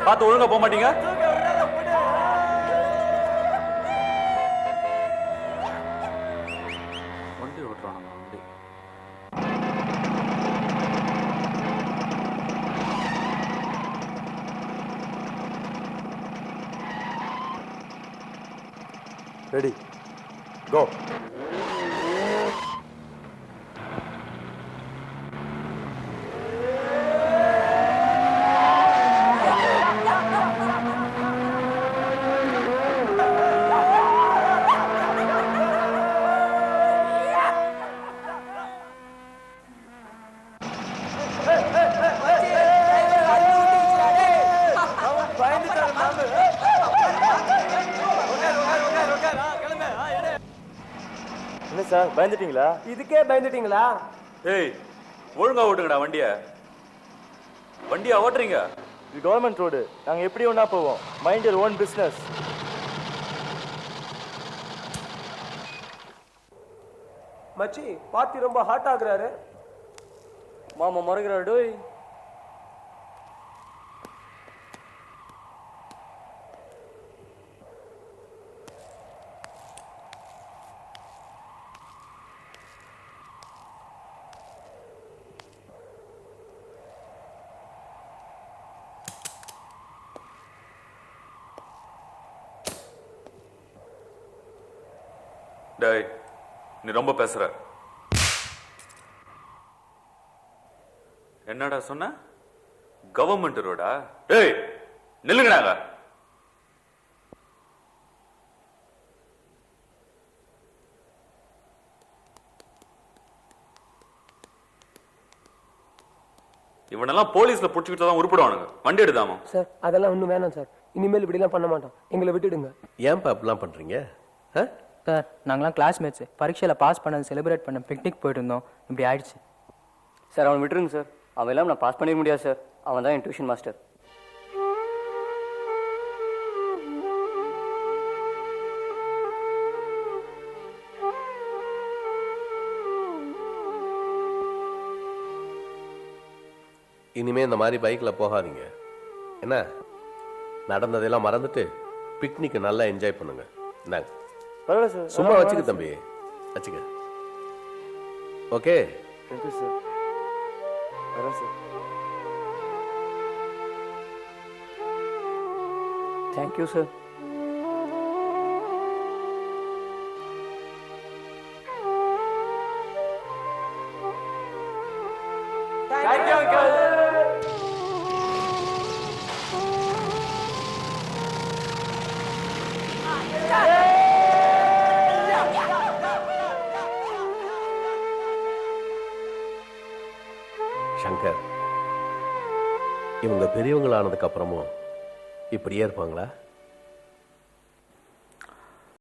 பார்த்து ஒழுங்கா போக மாட்டீங்க? வண்டி ஓட்டுறானுங்க வண்டி. Ready go. என்ன சார் பயந்துட்டீங்களா? இதுக்கே பயந்துட்டீங்களா? ஏய் ஒழுங்கா ஓட்டுங்கடா வண்டிய. வண்டியா ஓட்டுறீங்க? இது கவர்மெண்ட் ரோடு, நாங்க எப்படி ஒண்ணா போவோம். Mind your own business. மச்சி பாத்தி ரொம்ப ஹாட் ஆகுறாரு. மாமா மறக்கிறாரு டோய். டேய் நீ ரொம்ப பேசுற. என்னடா சொன்ன? கவர்மெண்ட் ரோடா? டேய் நில்லுங்கடாங்க. இவனெல்லாம் போலீஸ்ல புடிச்சுக்கிட்டு தான் உருப்படுவானுங்க. வண்டி எடுதாமா? சார் அதெல்லாம் ஒன்றும் வேணாம் சார். இனிமேல் இப்படிலாம் பண்ண மாட்டோம். எங்களை விட்டுடுங்க. ஏன்பா அப்படிலாம் பண்றீங்க? சார் நாங்களாம் கிளாஸ்மேட்ஸ். பரீட்சையில் பாஸ் பண்ணது செலிப்ரேட் பண்ண பிக்னிக் போயிட்டு இருந்தோம். இப்படி ஆயிடுச்சு சார். அவன் விட்டுருங்க சார். அவன் எல்லாம் நான் பாஸ் பண்ணிட முடியாது சார். அவன் தான் என் டியூஷன் மாஸ்டர். இனிமே இந்த மாதிரி பைக்ல போகாதீங்க. என்ன நடந்ததெல்லாம் மறந்துட்டு பிக்னிக் நல்லா என்ஜாய் பண்ணுங்க. என்ன பரவாயில்ல சார், சும்மா வச்சுக்க தம்பி, வச்சுக்க. Okay thank you sir. வரேன் சார். Thank you sir. சங்கர், இவங்க பெரியவங்களானதுக்கு அப்புறமும் இப்படியே இருப்பாங்களா?